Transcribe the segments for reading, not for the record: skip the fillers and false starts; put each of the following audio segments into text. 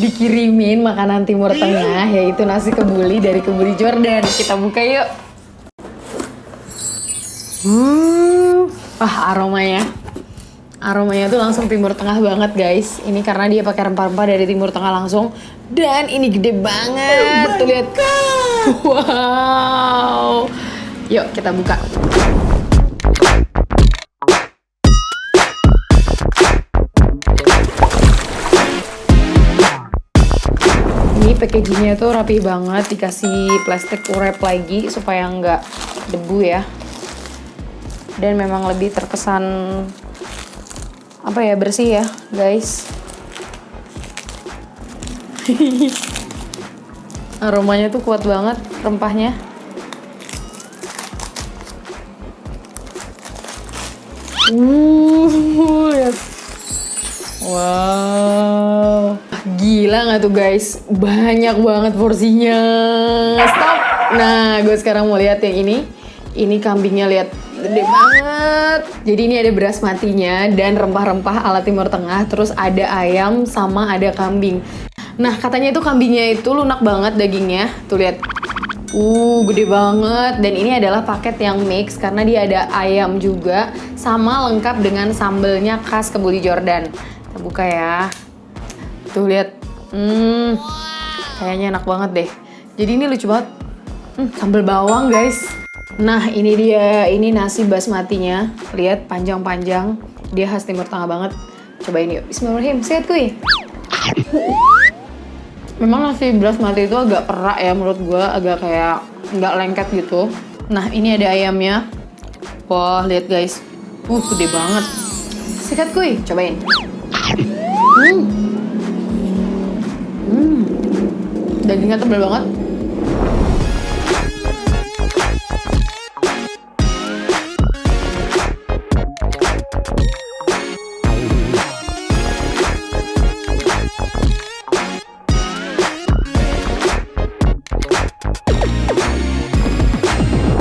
dikirimin makanan Timur Tengah, yaitu nasi kebuli dari Kebuli Jordan. Kita buka yuk. Aromanya. Aromanya tuh langsung Timur Tengah banget guys. Ini karena dia pakai rempah-rempah dari Timur Tengah langsung. Dan ini gede banget. Tuh lihat. Wow. Yuk kita buka. Ini packagingnya tuh rapi banget. Dikasih plastik wrap lagi supaya nggak debu ya. Dan memang lebih terkesan bersih ya guys. Aromanya tuh kuat banget rempahnya. Lihat. Wow, gila nggak tuh guys? Banyak banget porsinya. Stop. Nah, gue sekarang mau lihat yang ini. Ini kambingnya, lihat, gede banget. Jadi ini ada beras matinya dan rempah-rempah ala Timur Tengah. Terus ada ayam sama ada kambing. Nah, katanya itu kambingnya itu lunak banget dagingnya. Tuh lihat. Gede banget. Dan ini adalah paket yang mix karena dia ada ayam juga sama lengkap dengan sambelnya khas Kebuli Jordan. Kita buka ya. Tuh lihat. Kayaknya enak banget deh. Jadi ini lucu banget. Sambal bawang, guys. Nah, ini dia. Ini nasi basmatinya. Lihat panjang-panjang. Dia khas Timur Tengah banget. Cobain yuk. Bismillahirrahmanirrahim. Sehat kuy. Memang nasi basmati itu agak perak ya menurut gue, agak kayak nggak lengket gitu. Nah, ini ada ayamnya. Wah, lihat guys. Gede banget. Sikat kuy, cobain. Dagingnya tebal banget.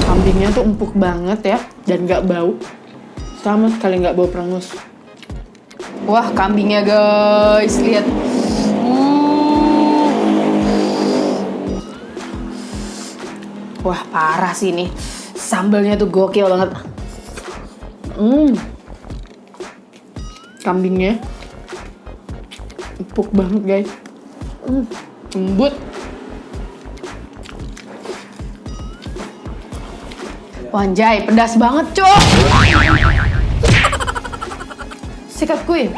Kambingnya tuh empuk banget ya, dan nggak bau, sama sekali nggak bau perengus. Wah, kambingnya guys, lihat. Wah, parah sih ini. Sambalnya tuh gokil banget. Kambingnya empuk banget guys. Lembut. Wanjay, pedas banget, cok. Sikat kuy.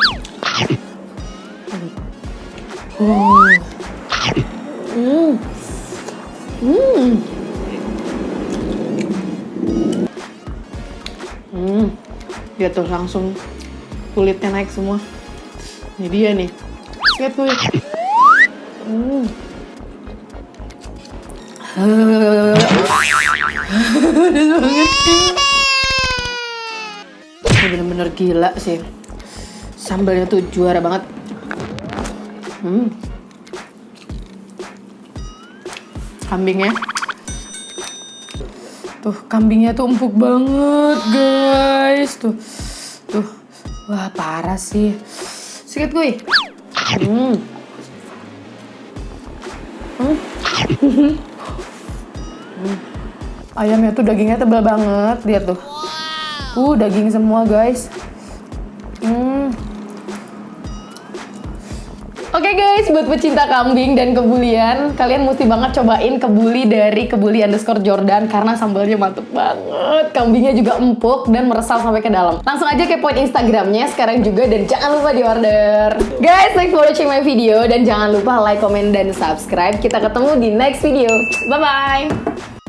Dia tuh langsung kulitnya naik semua. Ini dia nih. Sikat kuy. Ini bener-bener gila sih. Sambalnya tuh juara banget. Kambingnya. Tuh, kambingnya tuh empuk banget, guys. Tuh. Wah, parah sih. Sikat gue. Ayamnya tuh dagingnya tebal banget, lihat tuh. Daging semua guys. Oke guys, buat pecinta kambing dan kebulian, kalian mesti banget cobain kebuli dari kebuli_Jordan karena sambalnya mantep banget. Kambingnya juga empuk dan meresap sampai ke dalam. Langsung aja kepoin Instagramnya sekarang juga dan jangan lupa di order. Guys, thanks for watching my video dan jangan lupa like, comment, dan subscribe. Kita ketemu di next video. Bye-bye!